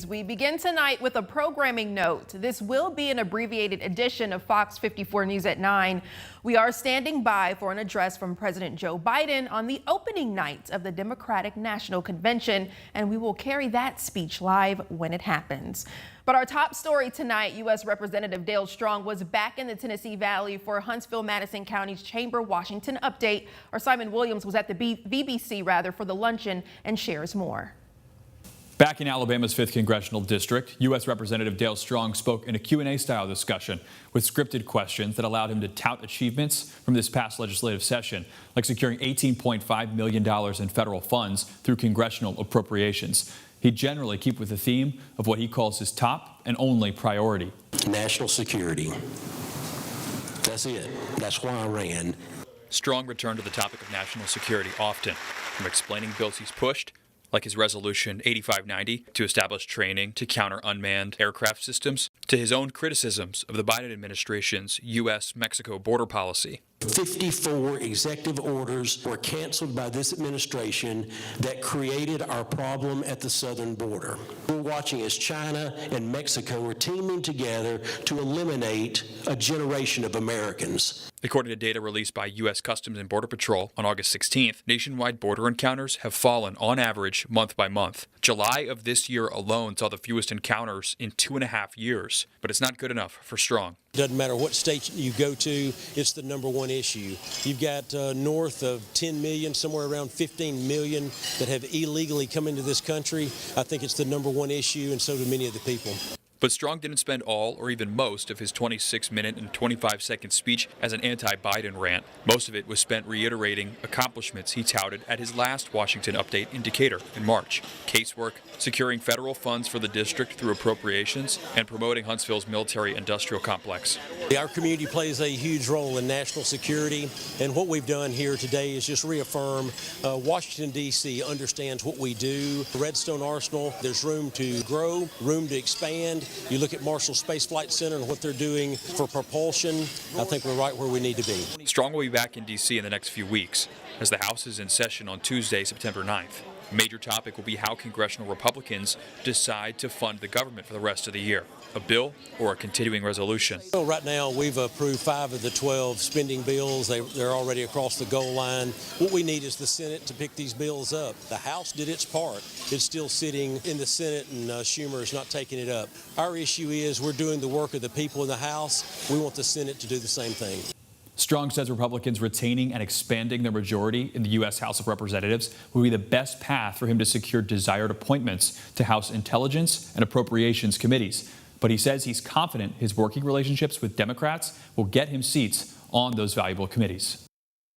We begin tonight with a programming note. This will be an abbreviated edition of Fox 54 News at 9. We are standing by for an address from President Joe Biden on the opening night of the Democratic National Convention, and we will carry that speech live when it happens. But our top story tonight, U.S. Representative Dale Strong was back in the Tennessee Valley for Huntsville-Madison County's Chamber Washington update. Our Simon Williams was at the VBC for the luncheon and shares more. Back in Alabama's 5th Congressional District, U.S. Representative Dale Strong spoke in a Q&A style discussion with scripted questions that allowed him to tout achievements from this past legislative session, like securing $18.5 million in federal funds through congressional appropriations. He'd generally keep with the theme of what he calls his top and only priority. National security. That's it. That's why I ran. Strong returned to the topic of national security often, from explaining bills he's pushed, like his Resolution 8590 to establish training to counter unmanned aircraft systems, to his own criticisms of the Biden administration's U.S.-Mexico border policy. 54 executive orders were canceled by this administration that created our problem at the southern border. We're watching as China and Mexico are teaming together to eliminate a generation of Americans. According to data released by U.S. Customs and Border Patrol on August 16th, nationwide border encounters have fallen on average month by month. July of this year alone saw the fewest encounters in 2.5 years, but it's not good enough for Strong. Doesn't matter what state you go to, it's the number one issue. You've got north of 10 million, somewhere around 15 million that have illegally come into this country. I think it's the number one issue, and so do many of the people. But Strong didn't spend all or even most of his 26-minute and 25-second speech as an anti-Biden rant. Most of it was spent reiterating accomplishments he touted at his last Washington update in Decatur in March. Casework, securing federal funds for the district through appropriations, and promoting Huntsville's military-industrial complex. Our community plays a huge role in national security, and what we've done here today is just reaffirm Washington, D.C. understands what we do. The Redstone Arsenal, there's room to grow, room to expand. You look at Marshall Space Flight Center and what they're doing for propulsion, I think we're right where we need to be. Strong will be back in D.C. in the next few weeks, as the House is in session on Tuesday, September 9th. A major topic will be how congressional Republicans decide to fund the government for the rest of the year, a bill or a continuing resolution. So right now, we've approved 5 of the 12 spending bills. They're already across the goal line. What we need is the Senate to pick these bills up. The House did its part. It's still sitting in the Senate, and Schumer is not taking it up. Our issue is we're doing the work of the people in the House. We want the Senate to do the same thing. Strong says Republicans retaining and expanding their majority in the U.S. House of Representatives will be the best path for him to secure desired appointments to House Intelligence and Appropriations committees. But he says he's confident his working relationships with Democrats will get him seats on those valuable committees.